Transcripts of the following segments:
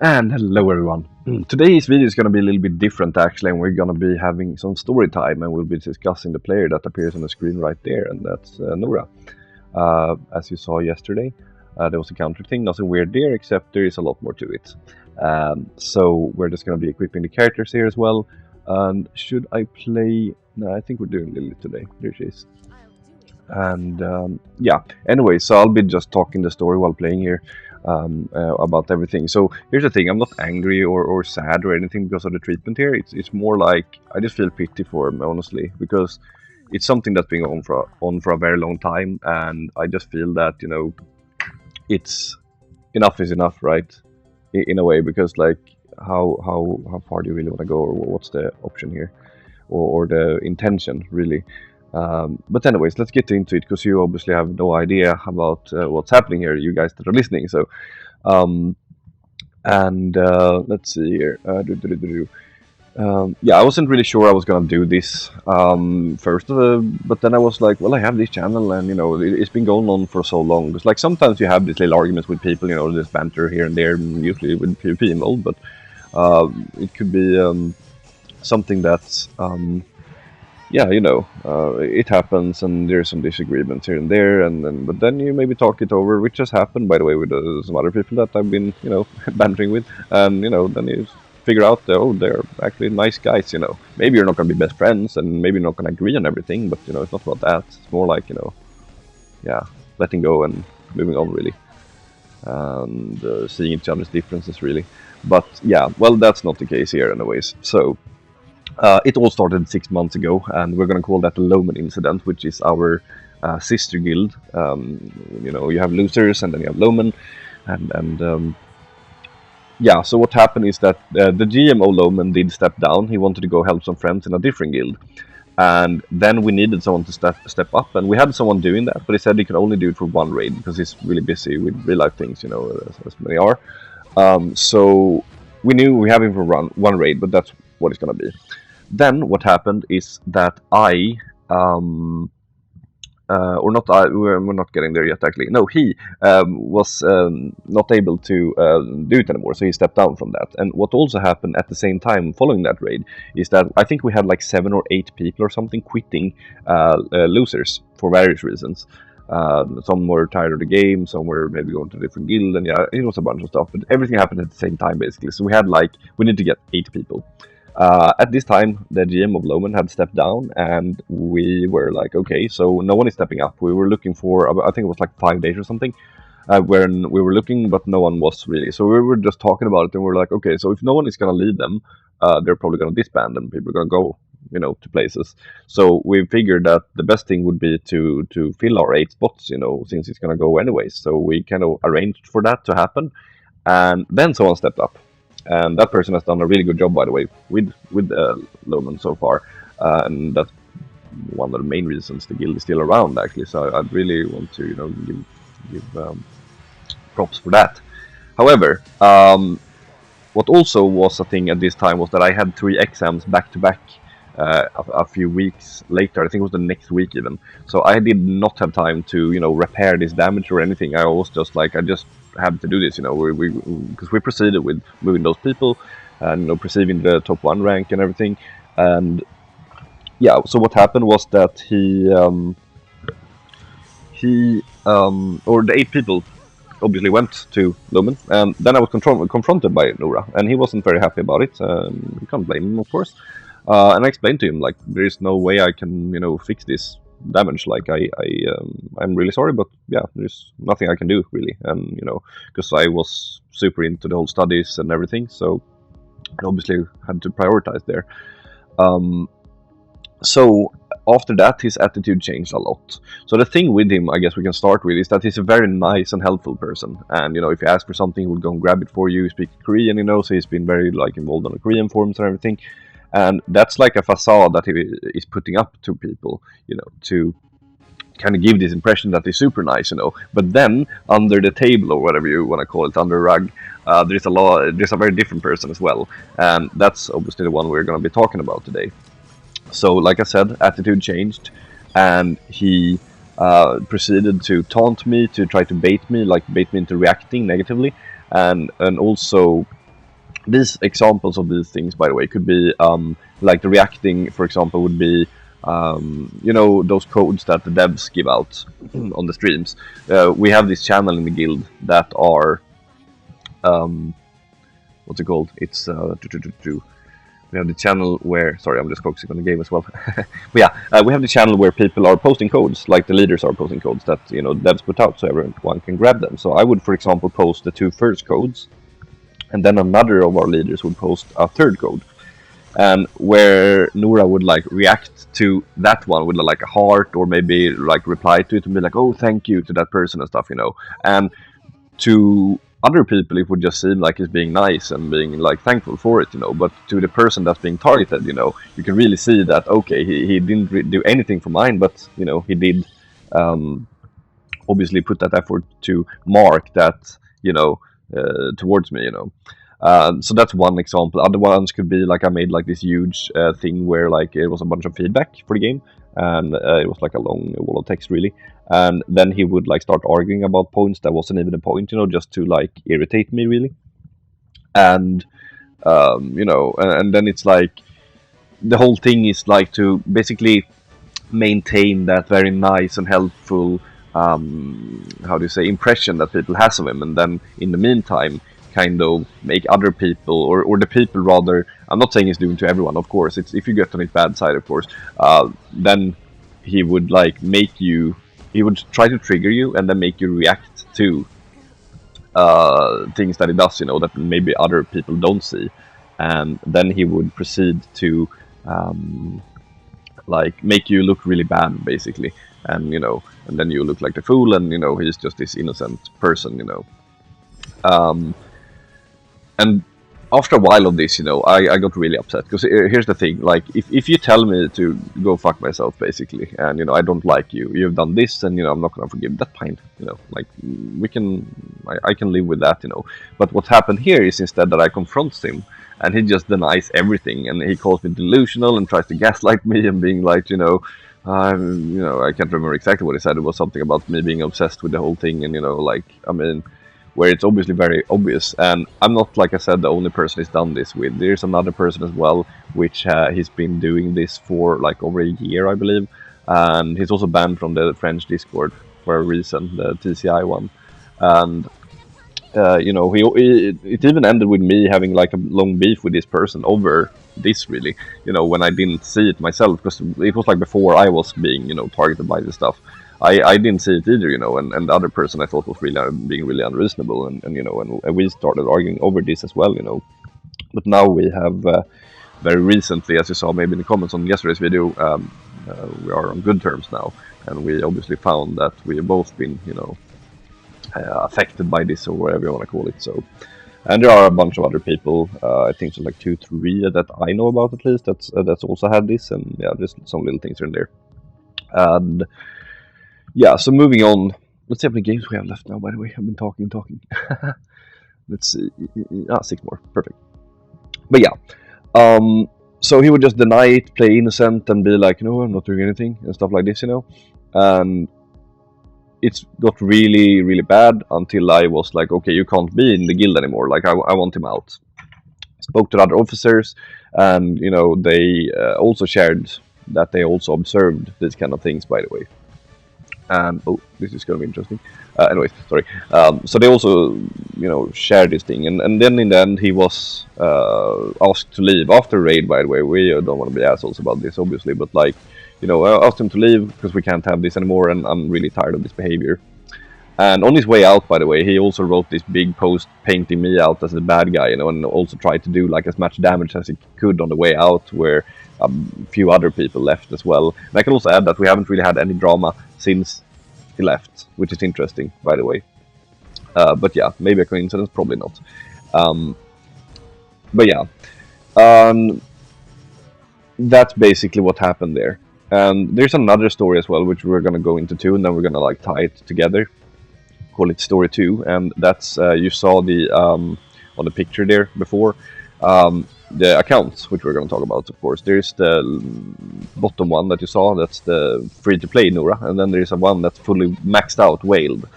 And hello everyone. Today's video is going to be a little bit different actually, and we're going to be having some story time, and we'll be discussing the player that appears on the screen right there, and that's Nora. As you saw yesterday, there was a counter thing, nothing weird there, except there is a lot more to it. So we're just going to be equipping the characters here as well. And should I play... No, I think we're doing Lulleh today. There she is. And yeah, anyway, so I'll be just talking the story while playing here. About everything. So here's the thing, I'm not angry or sad or anything because of the treatment here. It's more like I just feel pity for him, honestly, because it's something that's been on for a very long time, and I just feel that, you know, it's enough is enough, right? In a way, because like how far do you really want to go, or what's the option here, or the intention really. But anyways, let's get into it, because you obviously have no idea about what's happening here, you guys that are listening. So, let's see here. Yeah, I wasn't really sure I was gonna do this first, but then I was like, well, I have this channel, and you know, it's been going on for so long. Because like sometimes you have these little arguments with people, you know, this banter here and there, usually with PvP involved, but it could be something that's yeah, you know, it happens, and there's some disagreements here and there, but then you maybe talk it over, which has happened, by the way, with some other people that I've been, you know, bantering with, and you know, then you figure out that, oh, they're actually nice guys, you know. Maybe you're not gonna be best friends, and maybe you're not gonna agree on everything, but you know, it's not about that. It's more like, you know, yeah, letting go and moving on, really, and seeing each other's differences, really. But yeah, well, that's not the case here, anyways. So. It all started 6 months ago, and we're going to call that the Lowman incident, which is our sister guild. You know, you have losers, and then you have Lowman, and yeah. So what happened is that the GM of Lowman did step down. He wanted to go help some friends in a different guild, and then we needed someone to step up, and we had someone doing that, but he said he could only do it for one raid because he's really busy with real life things, you know, as many are. So we knew we have him for one raid, but that's what it's going to be. Then what happened is that I, or not I, we're not getting there yet actually. No, he was not able to do it anymore, so he stepped down from that. And what also happened at the same time following that raid is that I think we had like 7 or 8 people or something quitting losers for various reasons. Some were tired of the game, some were maybe going to a different guild, and yeah, it was a bunch of stuff. But everything happened at the same time basically. So we need to get 8 people. At this time, the GM of Lowman had stepped down, and we were like, okay, so no one is stepping up. We were looking for, I think it was like 5 days or something, when we were looking, but no one was really. So we were just talking about it, and we were like, okay, so if no one is going to lead them, they're probably going to disband, and people are going to go, you know, to places. So we figured that the best thing would be to fill our 8 spots, you know, since it's going to go anyways. So we kind of arranged for that to happen, and then someone stepped up. And that person has done a really good job, by the way, with Lowman so far, and that's one of the main reasons the guild is still around, actually. So I'd really want to, you know, give props for that. However, what also was a thing at this time was that I had 3 exams back to back a few weeks later. I think it was the next week even. So I did not have time to, you know, repair this damage or anything. I was just like, I just had to do this, you know, because we proceeded with moving those people and, you know, perceiving the top 1 rank and everything. And yeah, so what happened was that or the 8 people obviously went to Lowman, and then I was confronted by Nora, and he wasn't very happy about it. You can't blame him, of course. And I explained to him, like, there is no way I can, you know, fix this damage. Like, I'm really sorry, but yeah, there's nothing I can do, really. And, you know, because I was super into the whole studies and everything, so I obviously had to prioritize there. So after that, his attitude changed a lot. So the thing with him, I guess we can start with, is that he's a very nice and helpful person. And, you know, if you ask for something, he will go and grab it for you. He speaks Korean, you know, so he's been very, like, involved on the Korean forums and everything. And that's like a facade that he is putting up to people, you know, to kind of give this impression that he's super nice, you know. But then under the table, or whatever you want to call it, under a rug, there's a very different person as well, and that's obviously the one we're going to be talking about today. So, like I said, attitude changed, and he proceeded to taunt me, to try to bait me into reacting negatively, and also these examples of these things, by the way, could be like the reacting, for example, would be those codes that the devs give out on the streams. We have this channel in the guild that are what's it called? It's we have the channel where, sorry, I'm just focusing on the game as well. But yeah, we have the channel where people are posting codes, like the leaders are posting codes that devs put out, so everyone can grab them. So I would, for example, post the 2 first codes, and then another of our leaders would post a 3rd code, and where Nora would like react to that one with like a heart, or maybe like reply to it and be like, oh, thank you to that person and stuff, and to other people it would just seem like he's being nice and being like thankful for it, but to the person that's being targeted, you can really see that, okay, he didn't do anything for mine, but he did obviously put that effort to mark that, towards me, so that's one example. Other ones could be like I made like this huge thing where like it was a bunch of feedback for the game, and it was like a long wall of text really, and then he would like start arguing about points that wasn't even a point, just to like irritate me really, and and then it's like the whole thing is like to basically maintain that very nice and helpful how do you say, impression that people has of him, and then in the meantime kind of make other people, or the people rather, I'm not saying he's doing to everyone, of course, it's if you get on his bad side, of course, then he would like he would try to trigger you and then make you react to things that he does, that maybe other people don't see, and then he would proceed to like make you look really bad basically, and and then you look like the fool, and he's just this innocent person, and after a while of this, I got really upset, because here's the thing, like if you tell me to go fuck myself basically, and I don't like you've done this, and I'm not gonna forgive that fine, like I can live with that, but what happened here is instead that I confront him, and he just denies everything, and he calls me delusional and tries to gaslight me and being like, I can't remember exactly what he said. It was something about me being obsessed with the whole thing, and like, I mean, where it's obviously very obvious. And I'm not, like I said, the only person he's done this with. There's another person as well, which he's been doing this for like over a year, I believe. And he's also banned from the French Discord for a reason, the TCI one. And it even ended with me having like a long beef with this person over this, really, when I didn't see it myself, because it was like before I was being, targeted by this stuff. I didn't see it either, and the other person I thought was really being really unreasonable, and we started arguing over this as well, But now we have very recently, as you saw maybe in the comments on yesterday's video, we are on good terms now, and we obviously found that we have both been, affected by this, or whatever you want to call it. So, and there are a bunch of other people. I think there's like 2, 3 that I know about at least. That's also had this, and yeah, there's some little things in there. And yeah, so moving on. Let's see how many games we have left now. By the way, I've been talking. Let's see. 6 more. Perfect. But yeah, so he would just deny it, play innocent, and be like, no, I'm not doing anything, and stuff like this, And it's got really, really bad until I was like, okay, you can't be in the guild anymore. Like, I want him out. Spoke to other officers, and they also shared that they also observed these kind of things, by the way. And oh, this is going to be interesting. Anyways, sorry. So they also, shared this thing, and then in the end he was asked to leave after raid. By the way, we don't want to be assholes about this, obviously, but like, I asked him to leave because we can't have this anymore, and I'm really tired of this behavior. And on his way out, by the way, he also wrote this big post painting me out as a bad guy, and also tried to do like as much damage as he could on the way out, where a few other people left as well. And I can also add that we haven't really had any drama since he left, which is interesting, by the way. But yeah, maybe a coincidence, probably not. But yeah, that's basically what happened there. And there's another story as well, which we're going to go into too, and then we're going to like tie it together, call it story 2. And that's you saw the on the picture there before, the accounts, which we're going to talk about, of course. There's the bottom one that you saw, that's the free to play Nora, and then there's a one that's fully maxed out whaled.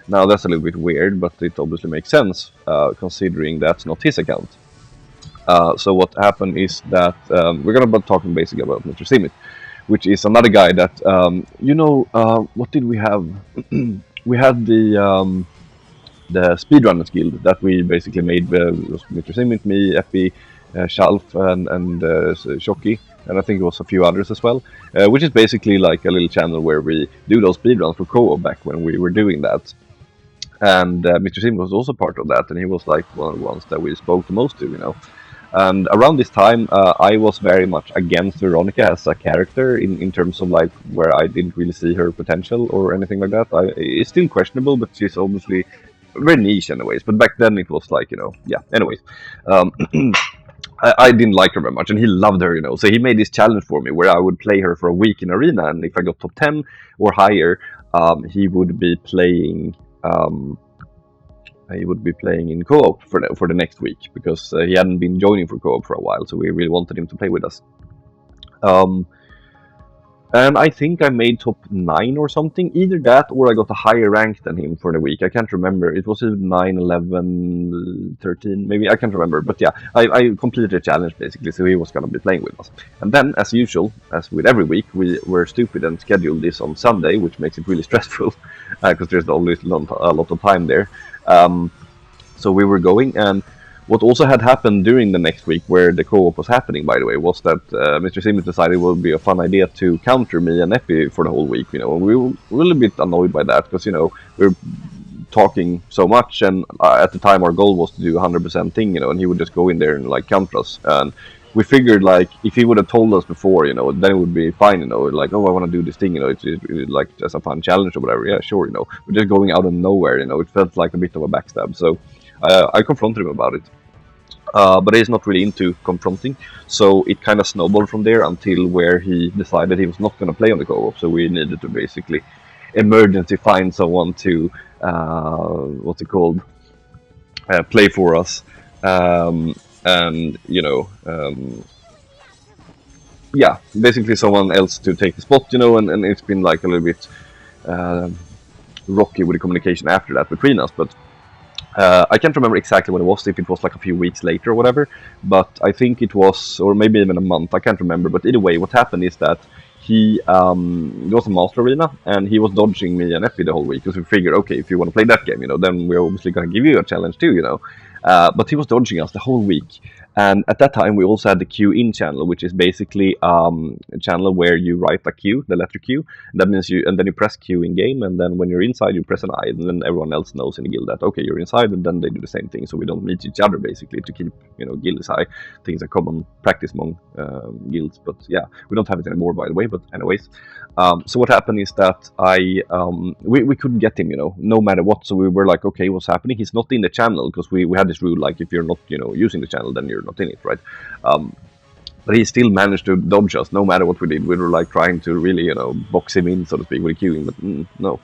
Now that's a little bit weird, but it obviously makes sense, considering that's not his account. So what happened is that we're gonna be talking basically about Mr. Simit, which is another guy that what did we have? We had the speedrunners guild that we basically made. Was Mr. Simit, me, Epi, Shalf, and Shoki, and I think it was a few others as well. Which is basically like a little channel where we do those speedruns for co-op back when we were doing that. And Mr. Sim was also part of that, and he was like one of the ones that we spoke the most to. And around this time, I was very much against Veronica as a character in terms of like where I didn't really see her potential or anything like that. It's still questionable, but she's obviously very niche anyways. But back then it was like, yeah. Anyways, um, I didn't like her very much, and he loved her. So he made this challenge for me where I would play her for a week in arena, and if I got top 10 or higher, he would be playing. He would be playing in co-op for the next week because he hadn't been joining for co-op for a while, so we really wanted him to play with us. And I think I made top 9 or something. Either that or I got a higher rank than him for the week. I can't remember. It was either 9, 11, 13, maybe. I can't remember. But yeah, I completed the challenge basically, so he was going to be playing with us. And then, as usual, as with every week, we were stupid and scheduled this on Sunday, which makes it really stressful because there's always a lot of time there. So we were going, and what also had happened during the next week, where the co-op was happening, by the way, was that Mr. Simmons decided it would be a fun idea to counter me and Epi for the whole week. And we were a little bit annoyed by that because we were talking so much, and at the time our goal was to do 100% thing, and he would just go in there and like counter us. And we figured like if he would have told us before, then it would be fine, like, oh, I want to do this thing, it's like just a fun challenge or whatever. Yeah, sure, we're just going out of nowhere, it felt like a bit of a backstab. So I confronted him about it. But he's not really into confronting, so it kind of snowballed from there until where he decided he was not going to play on the co-op. So we needed to basically emergency find someone to what's it called, play for us, and yeah, basically someone else to take the spot, and it's been like a little bit rocky with the communication after that between us, but. I can't remember exactly when it was, if it was like a few weeks later or whatever, but I think it was, or maybe even a month, I can't remember. But either way, what happened is that he was a Master Arena, and he was dodging me and Effie the whole week, because we figured, okay, if you want to play that game, then we're obviously going to give you a challenge too, but he was dodging us the whole week. And at that time, we also had the queue in channel, which is basically a channel where you write a Q, the letter Q. That means and then you press Q in game, and then when you're inside, you press an I, and then everyone else knows in the guild that okay, you're inside, and then they do the same thing. So we don't meet each other basically to keep guild is high. I think it's a common practice among guilds, but yeah, we don't have it anymore, by the way. But anyways, so what happened is that we couldn't get him, no matter what. So we were like, okay, what's happening? He's not in the channel, because we had this rule like if you're not using the channel, then you're not in it, right? But he still managed to dodge us no matter what we did. We were like trying to really box him in, so to speak, with the queuing, but no,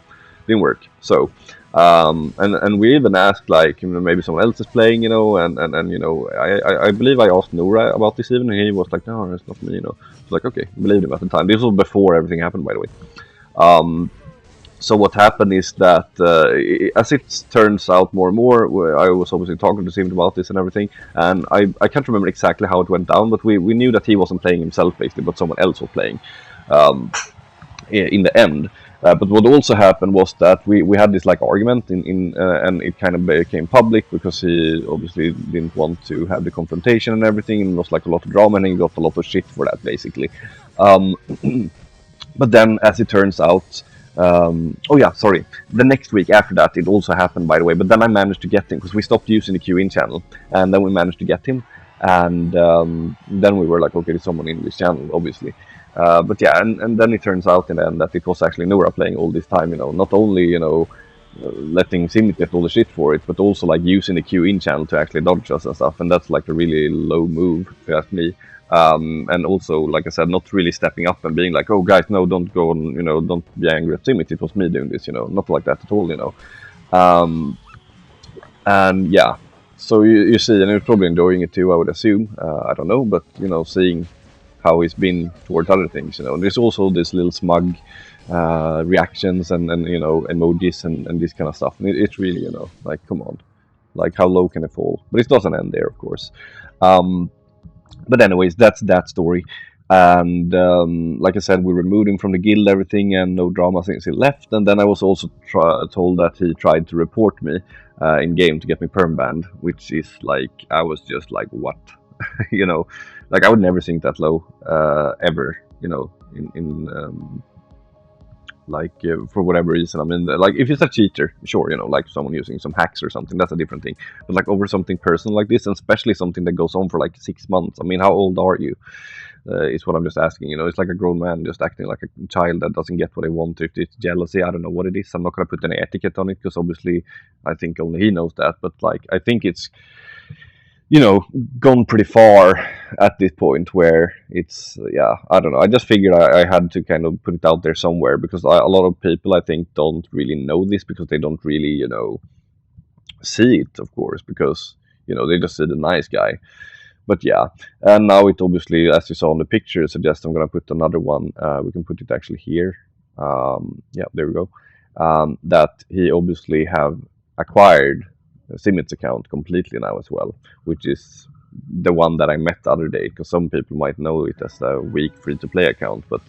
didn't work. So and we even asked like maybe someone else is playing, and I believe I asked Nora about this even, and he was like, no, it's not me, It's like, okay, believed him at the time. This was before everything happened, by the way. So what happened is that, as it turns out more and more, I was obviously talking to Sim about this and everything, and I can't remember exactly how it went down, but we knew that he wasn't playing himself basically, but someone else was playing in the end. But what also happened was that we had this like argument and it kind of became public because he obviously didn't want to have the confrontation and everything, and it was like a lot of drama, and he got a lot of shit for that basically. But then, as it turns out, the next week after that, it also happened, by the way. But then I managed to get him, because we stopped using the queue in channel, and then we managed to get him, and then we were like, okay, there's someone in this channel, obviously. But yeah, and then it turns out in the end that it was actually Nora playing all this time, not only letting Sim get all the shit for it, but also like using the queue in channel to actually dodge us and stuff, and that's like a really low move, if you ask me. And also, like I said, not really stepping up and being like, oh guys, no, don't go on, don't be angry at Timothy, it was me doing this, not like that at all, and yeah, so you see, and he's probably enjoying it too, I would assume. I don't know, but seeing how he's been towards other things, there's also this little smug reactions and emojis and this kind of stuff, and it's really, like, come on, Like how low can it fall? But it doesn't end there, of course. Um, but anyways, that's that story. And like I said, we removed him from the guild, everything, and no drama since he left. And then I was also told that he tried to report me in game to get me perm banned, which is like I was just like, what, you know, like I would never sink that low ever, you know, in like for whatever reason. I mean, like if it's a cheater, sure, you know, like someone using some hacks or something, that's a different thing. But like over something personal like this, and especially something that goes on for like 6 months. I mean, how old are you? Is what I'm just asking. You know, it's like a grown man just acting like a child that doesn't get what they want. If it's jealousy, I don't know what it is. I'm not gonna put any etiquette on it because obviously, I think only he knows that. But like, I think it's, you know, gone pretty far at this point where it's, yeah, I don't know. I just figured I had to kind of put it out there somewhere because a lot of people I think don't really know this because they don't really, you know, see it, of course, because, you know, they just see the nice guy. But yeah, and now it obviously, as you saw in the picture, suggests I'm gonna put another one. We can put it actually here. Yeah, there we go. That he obviously have acquired Simit's account completely now as well, which is the one that I met the other day. Because some people might know it as a weak free-to-play account, but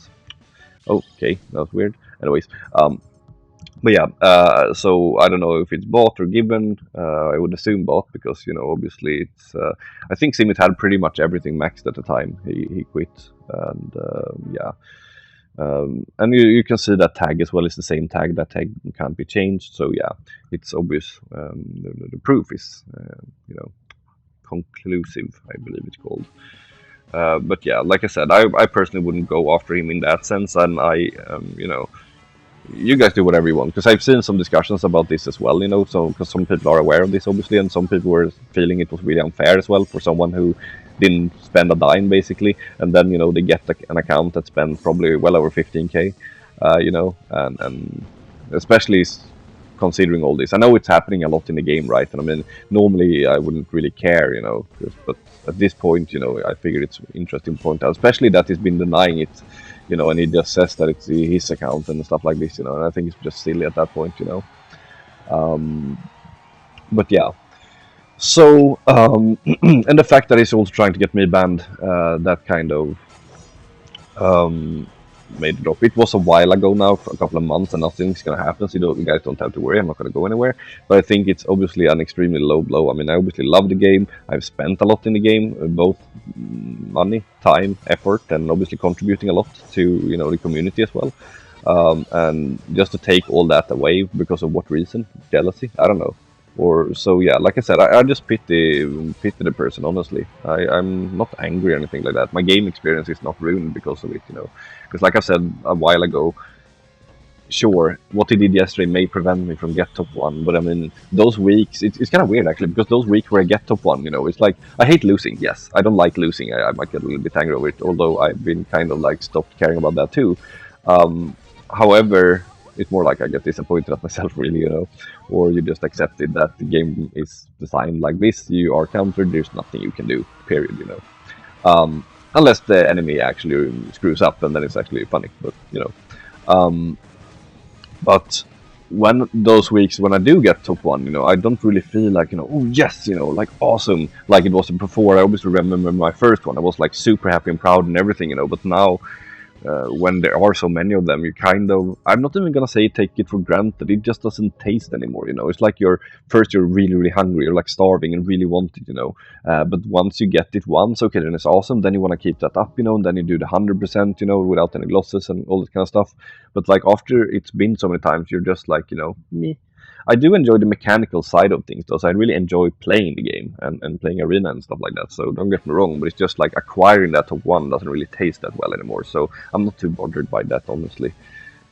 okay, that was weird. Anyways, but yeah, so I don't know if it's bought or given. I would assume bought because, you know, obviously it's. I think Simit had pretty much everything maxed at the time he quit, and yeah, and you can see that tag as well. It's the same tag. That tag can't be changed. So yeah, it's obvious. The proof is, you know, conclusive, I believe it's called. But yeah, like I said, I personally wouldn't go after him in that sense, and I, you know, you guys do whatever you want, because I've seen some discussions about this as well, you know, so because some people are aware of this obviously, and some people were feeling it was really unfair as well for someone who didn't spend a dime basically, and then, you know, they get an account that spent probably well over 15k, you know, and especially considering all this. I know it's happening a lot in the game, right? And I mean, normally I wouldn't really care, you know, but at this point, you know, I figured it's interesting to point out, especially that he's been denying it, you know, and he just says that it's his account and stuff like this, you know, and I think it's just silly at that point, you know. But yeah, so and the fact that he's also trying to get me banned, that kind of made it drop. It was a while ago now, for a couple of months, and nothing's gonna happen, so you guys don't have to worry. I'm not gonna go anywhere. But I think it's obviously an extremely low blow. I mean, I obviously love the game. I've spent a lot in the game, both money, time, effort, and obviously contributing a lot to, you know, the community as well. And just to take all that away because of what reason? Jealousy? I don't know. Or so yeah, like I said, I just pity the person, honestly. I'm not angry or anything like that. My game experience is not ruined because of it, you know. Because like I said a while ago, sure, what he did yesterday may prevent me from get top one, but I mean, those weeks, it's kind of weird actually, because those weeks where I get top one, you know, it's like, I hate losing, yes, I don't like losing, I might get a little bit angry over it, although I've been kind of like stopped caring about that too. However, it's more like I get disappointed at myself, really, you know, or you just accepted that the game is designed like this, you are countered, there's nothing you can do, period, you know. Unless the enemy actually screws up, and then it's actually funny, but, you know. But when those weeks when I do get top one, you know, I don't really feel like, you know, oh yes, you know, like awesome, like it was before. I always remember my first one. I was like super happy and proud and everything, you know. But now, when there are so many of them, you kind of, I'm not even gonna say take it for granted. It just doesn't taste anymore, you know. It's like you're really, really hungry. You're like starving and really want it, you know. But once you get it once, okay, then it's awesome. Then you want to keep that up, you know. And then you do the 100%, you know, without any losses and all that kind of stuff. But like after it's been so many times, you're just like, you know, me. I do enjoy the mechanical side of things, though. So I really enjoy playing the game and playing arena and stuff like that. So don't get me wrong, but it's just like acquiring that top one doesn't really taste that well anymore. So I'm not too bothered by that, honestly,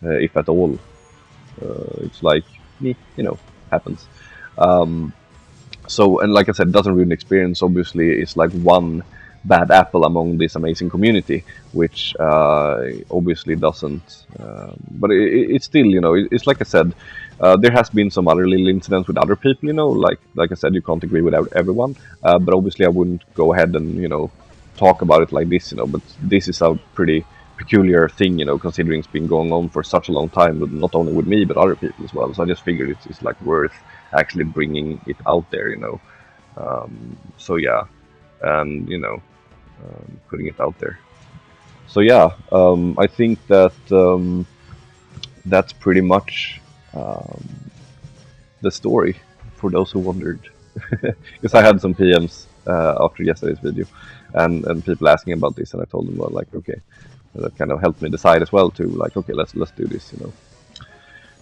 if at all. It's like, you know, happens. So, and like I said, it doesn't ruin the experience. Obviously, it's like one bad apple among this amazing community, which obviously doesn't. But it's still, you know, it's like I said. There has been some other little incidents with other people, you know, like I said, you can't agree with everyone, but obviously I wouldn't go ahead and, you know, talk about it like this, you know, but this is a pretty peculiar thing, you know, considering it's been going on for such a long time, not only with me but other people as well. So I just figured it's like worth actually bringing it out there, you know. So yeah, and you know, putting it out there. So yeah, I think that that's pretty much the story for those who wondered. Because I had some PMs after yesterday's video, and people asking about this, and I told them, well, like, okay, that kind of helped me decide as well to like, okay, let's do this, you know.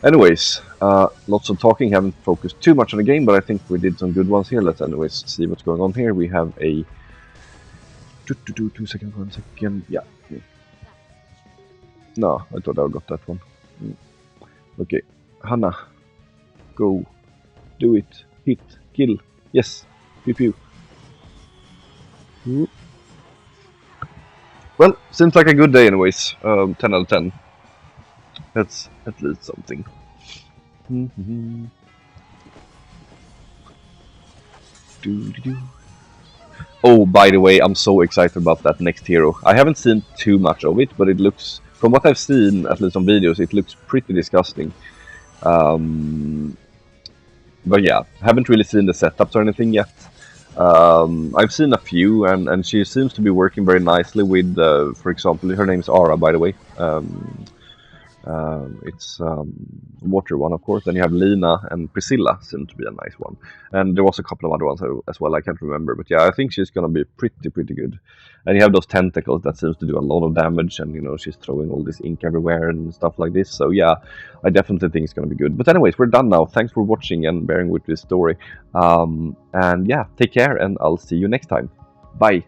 Anyways, lots of talking. Haven't focused too much on the game, but I think we did some good ones here. Let's anyways see what's going on here. We have a 2 seconds, 1 second. Yeah. No, I thought I got that one. Okay, Hannah, go, do it, hit, kill. Yes, pew pew. Well, seems like a good day, anyways. 10 out of 10. That's at least something. Oh, by the way, I'm so excited about that next hero. I haven't seen too much of it, but it looks, from what I've seen, at least on videos, it looks pretty disgusting. But yeah, haven't really seen the setups or anything yet. I've seen a few, and she seems to be working very nicely with, for example, her name's Ara, by the way. It's Water one, of course. Then you have Lina and Priscilla, seem to be a nice one. And there was a couple of other ones as well, I can't remember. But yeah, I think she's going to be pretty good. And you have those tentacles that seems to do a lot of damage, and you know, she's throwing all this ink everywhere and stuff like this. So yeah, I definitely think it's going to be good. But anyways, we're done now. Thanks for watching and bearing with this story. And yeah, take care, and I'll see you next time. Bye.